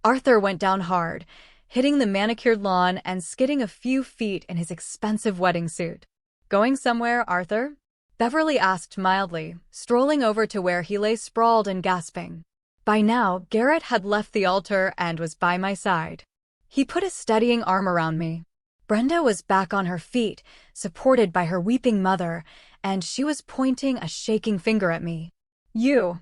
Arthur went down hard, hitting the manicured lawn and skidding a few feet in his expensive wedding suit. "Going somewhere, Arthur?" Beverly asked mildly, strolling over to where he lay sprawled and gasping. By now, Garrett had left the altar and was by my side. He put a steadying arm around me. Brenda was back on her feet, supported by her weeping mother, and she was pointing a shaking finger at me. You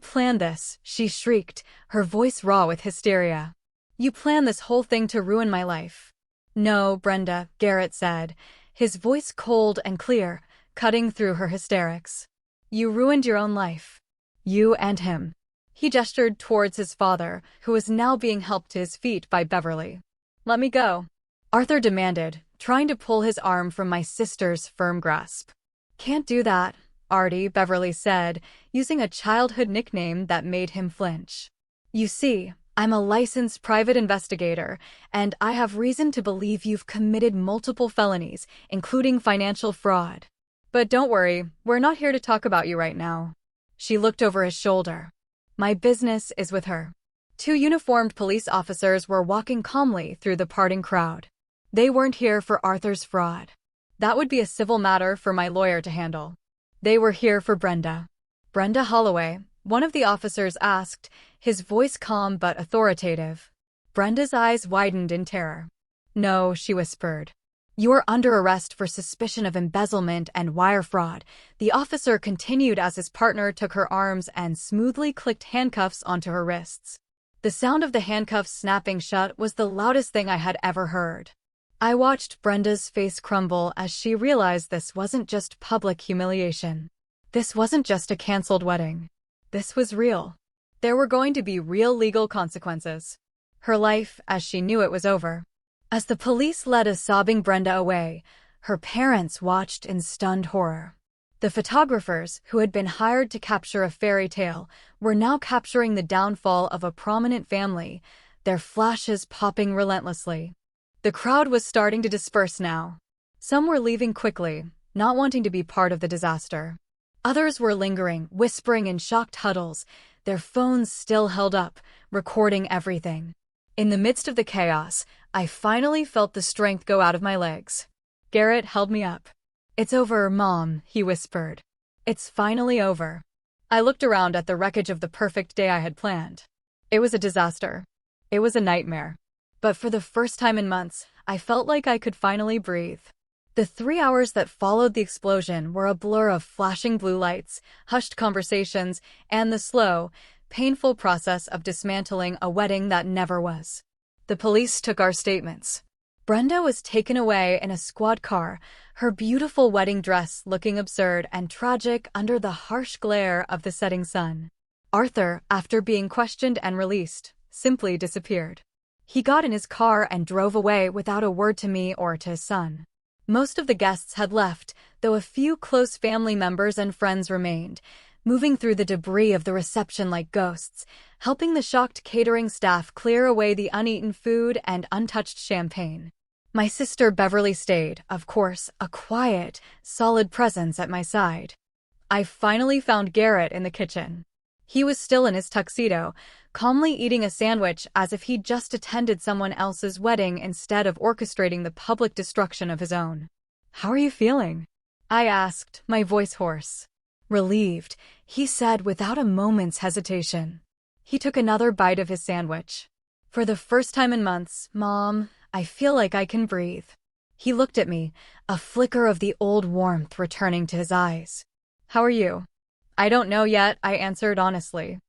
planned this," she shrieked, her voice raw with hysteria. "You planned this whole thing to ruin my life." "No, Brenda," Garrett said, his voice cold and clear, cutting through her hysterics. "You ruined your own life. You and him." He gestured towards his father, who was now being helped to his feet by Beverly. "Let me go," Arthur demanded, trying to pull his arm from my sister's firm grasp. "Can't do that, Artie," Beverly said, using a childhood nickname that made him flinch. "You see, I'm a licensed private investigator, and I have reason to believe you've committed multiple felonies, including financial fraud. But don't worry, we're not here to talk about you right now." She looked over his shoulder. "My business is with her." Two uniformed police officers were walking calmly through the parting crowd. They weren't here for Arthur's fraud. That would be a civil matter for my lawyer to handle. They were here for Brenda. "Brenda Holloway," one of the officers asked, his voice calm but authoritative. Brenda's eyes widened in terror. "No," she whispered. "You are under arrest for suspicion of embezzlement and wire fraud," the officer continued as his partner took her arms and smoothly clicked handcuffs onto her wrists. The sound of the handcuffs snapping shut was the loudest thing I had ever heard. I watched Brenda's face crumble as she realized this wasn't just public humiliation. This wasn't just a canceled wedding. This was real. There were going to be real legal consequences. Her life, as she knew it, was over. As the police led a sobbing Brenda away, her parents watched in stunned horror. The photographers, who had been hired to capture a fairy tale, were now capturing the downfall of a prominent family, their flashes popping relentlessly. The crowd was starting to disperse now. Some were leaving quickly, not wanting to be part of the disaster. Others were lingering, whispering in shocked huddles, their phones still held up, recording everything. In the midst of the chaos, I finally felt the strength go out of my legs. Garrett held me up. "It's over, Mom," he whispered. "It's finally over." I looked around at the wreckage of the perfect day I had planned. It was a disaster. It was a nightmare. But for the first time in months, I felt like I could finally breathe. The 3 hours that followed the explosion were a blur of flashing blue lights, hushed conversations, and the slow, painful process of dismantling a wedding that never was. The police took our statements. Brenda was taken away in a squad car, her beautiful wedding dress looking absurd and tragic under the harsh glare of the setting sun. Arthur, after being questioned and released, simply disappeared. He got in his car and drove away without a word to me or to his son. Most of the guests had left, though a few close family members and friends remained, moving through the debris of the reception like ghosts, helping the shocked catering staff clear away the uneaten food and untouched champagne. My sister Beverly stayed, of course, a quiet, solid presence at my side. I finally found Garrett in the kitchen. He was still in his tuxedo, calmly eating a sandwich as if he'd just attended someone else's wedding instead of orchestrating the public destruction of his own. "How are you feeling?" I asked, my voice hoarse. "Relieved," he said without a moment's hesitation. He took another bite of his sandwich. "For the first time in months, Mom, I feel like I can breathe." He looked at me, a flicker of the old warmth returning to his eyes. "How are you?" "I don't know yet," I answered honestly.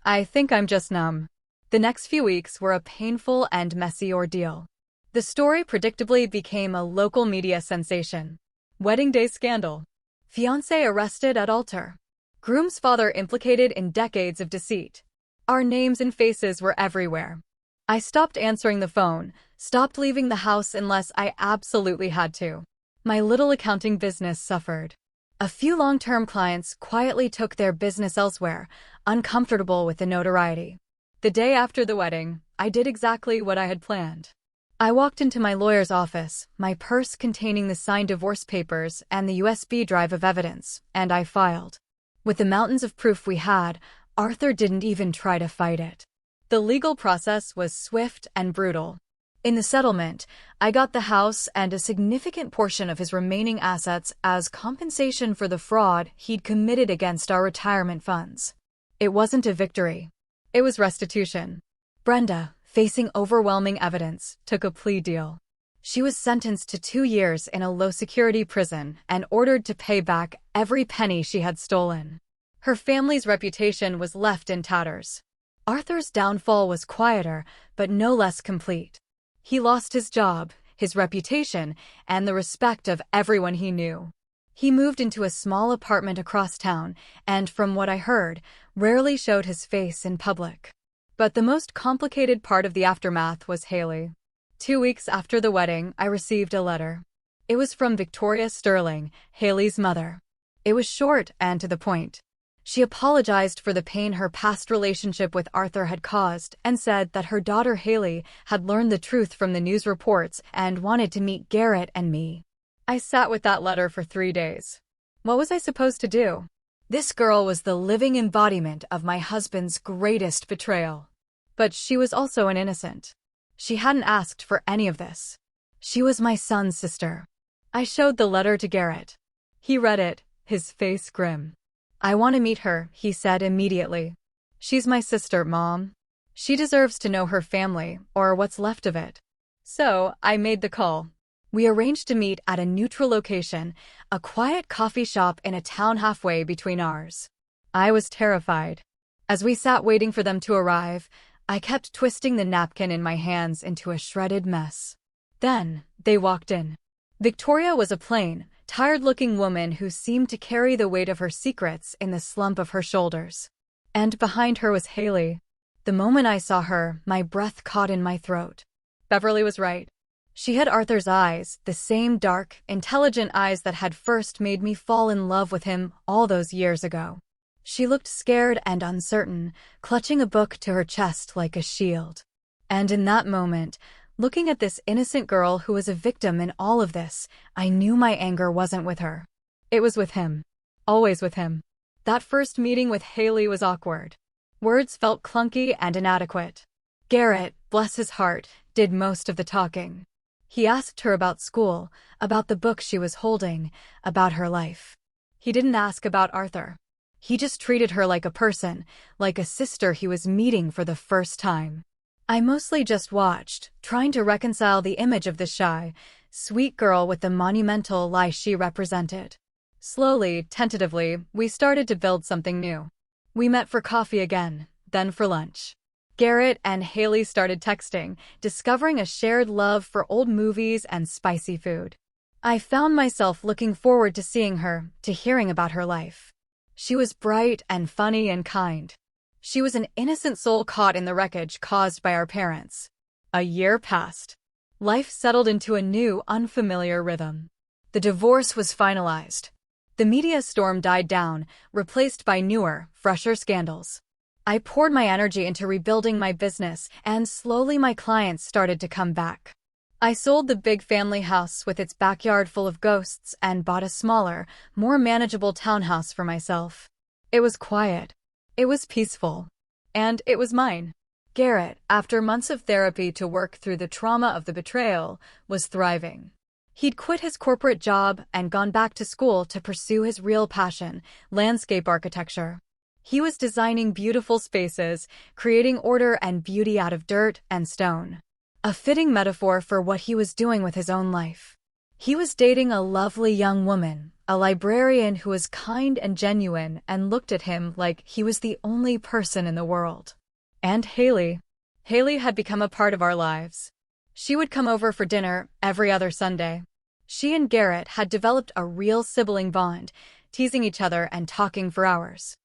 "I think I'm just numb." The next few weeks were a painful and messy ordeal. The story predictably became a local media sensation. Wedding day scandal. Fiancé arrested at altar. Groom's father implicated in decades of deceit. Our names and faces were everywhere. I stopped answering the phone, stopped leaving the house unless I absolutely had to. My little accounting business suffered. A few long-term clients quietly took their business elsewhere, uncomfortable with the notoriety. The day after the wedding, I did exactly what I had planned. I walked into my lawyer's office, my purse containing the signed divorce papers and the USB drive of evidence, and I filed. With the mountains of proof we had, Arthur didn't even try to fight it. The legal process was swift and brutal. In the settlement, I got the house and a significant portion of his remaining assets as compensation for the fraud he'd committed against our retirement funds. It wasn't a victory. It was restitution. Brenda, facing overwhelming evidence, took a plea deal. She was sentenced to 2 years in a low-security prison and ordered to pay back every penny she had stolen. Her family's reputation was left in tatters. Arthur's downfall was quieter, but no less complete. He lost his job, his reputation, and the respect of everyone he knew. He moved into a small apartment across town and, from what I heard, rarely showed his face in public. But the most complicated part of the aftermath was Haley. 2 weeks after the wedding, I received a letter. It was from Victoria Sterling, Haley's mother. It was short and to the point. She apologized for the pain her past relationship with Arthur had caused and said that her daughter Haley had learned the truth from the news reports and wanted to meet Garrett and me. I sat with that letter for 3 days. What was I supposed to do? This girl was the living embodiment of my husband's greatest betrayal. But she was also an innocent. She hadn't asked for any of this. She was my son's sister. I showed the letter to Garrett. He read it, his face grim. "I want to meet her," he said immediately. "She's my sister, Mom. She deserves to know her family, or what's left of it." So, I made the call. We arranged to meet at a neutral location, a quiet coffee shop in a town halfway between ours. I was terrified. As we sat waiting for them to arrive, I kept twisting the napkin in my hands into a shredded mess. Then, they walked in. Victoria was a plain, tired-looking woman who seemed to carry the weight of her secrets in the slump of her shoulders. And behind her was Haley. The moment I saw her, my breath caught in my throat. Beverly was right. She had Arthur's eyes, the same dark, intelligent eyes that had first made me fall in love with him all those years ago. She looked scared and uncertain, clutching a book to her chest like a shield. And in that moment, looking at this innocent girl who was a victim in all of this, I knew my anger wasn't with her. It was with him. Always with him. That first meeting with Haley was awkward. Words felt clunky and inadequate. Garrett, bless his heart, did most of the talking. He asked her about school, about the book she was holding, about her life. He didn't ask about Arthur. He just treated her like a person, like a sister he was meeting for the first time. I mostly just watched, trying to reconcile the image of the shy, sweet girl with the monumental lie she represented. Slowly, tentatively, we started to build something new. We met for coffee again, then for lunch. Garrett and Haley started texting, discovering a shared love for old movies and spicy food. I found myself looking forward to seeing her, to hearing about her life. She was bright and funny and kind. She was an innocent soul caught in the wreckage caused by our parents. A year passed. Life settled into a new, unfamiliar rhythm. The divorce was finalized. The media storm died down, replaced by newer, fresher scandals. I poured my energy into rebuilding my business, and slowly my clients started to come back. I sold the big family house with its backyard full of ghosts and bought a smaller, more manageable townhouse for myself. It was quiet. It was peaceful. And it was mine. Garrett, after months of therapy to work through the trauma of the betrayal, was thriving. He'd quit his corporate job and gone back to school to pursue his real passion, landscape architecture. He was designing beautiful spaces, creating order and beauty out of dirt and stone. A fitting metaphor for what he was doing with his own life. He was dating a lovely young woman, a librarian who was kind and genuine and looked at him like he was the only person in the world. And Haley. Haley had become a part of our lives. She would come over for dinner every other Sunday. She and Garrett had developed a real sibling bond, teasing each other and talking for hours.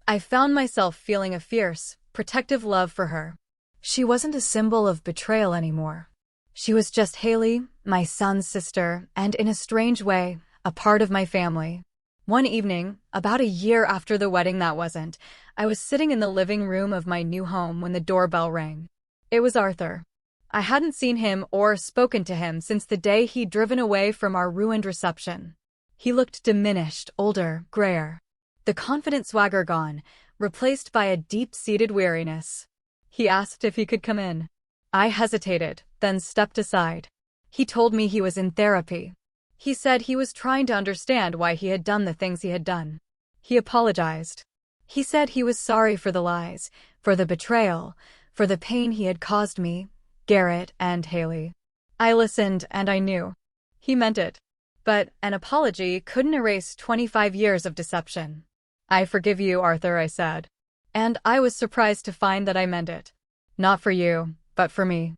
I found myself feeling a fierce, protective love for her. She wasn't a symbol of betrayal anymore. She was just Haley, my son's sister, and in a strange way, a part of my family. One evening, about a year after the wedding that wasn't, I was sitting in the living room of my new home when the doorbell rang. It was Arthur. I hadn't seen him or spoken to him since the day he'd driven away from our ruined reception. He looked diminished, older, grayer. The confident swagger gone, replaced by a deep-seated weariness. He asked if he could come in. I hesitated, then stepped aside. He told me he was in therapy. He said he was trying to understand why he had done the things he had done. He apologized. He said he was sorry for the lies, for the betrayal, for the pain he had caused me, Garrett, and Haley. I listened, and I knew. He meant it. But an apology couldn't erase 25 years of deception. I forgive you, Arthur, I said. And I was surprised to find that I meant it. Not for you, but for me.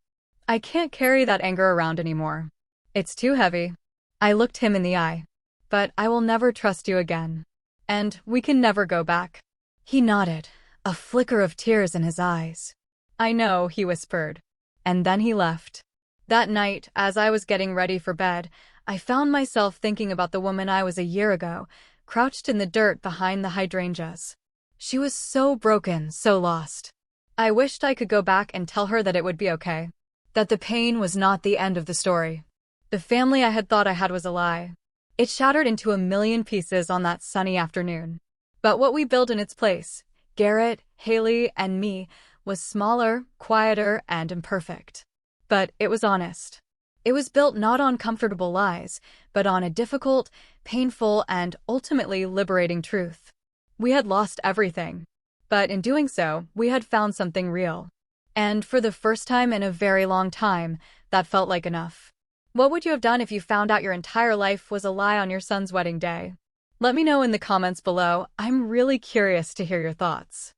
I can't carry that anger around anymore. It's too heavy. I looked him in the eye. But I will never trust you again. And we can never go back. He nodded, a flicker of tears in his eyes. I know, he whispered. And then he left. That night, as I was getting ready for bed, I found myself thinking about the woman I was a year ago, crouched in the dirt behind the hydrangeas. She was so broken, so lost. I wished I could go back and tell her that it would be okay. That the pain was not the end of the story. The family I had thought I had was a lie. It shattered into a million pieces on that sunny afternoon. But what we built in its place, Garrett, Haley, and me, was smaller, quieter, and imperfect. But it was honest. It was built not on comfortable lies, but on a difficult, painful, and ultimately liberating truth. We had lost everything. But in doing so, we had found something real. And for the first time in a very long time, that felt like enough. What would you have done if you found out your entire life was a lie on your son's wedding day? Let me know in the comments below. I'm really curious to hear your thoughts.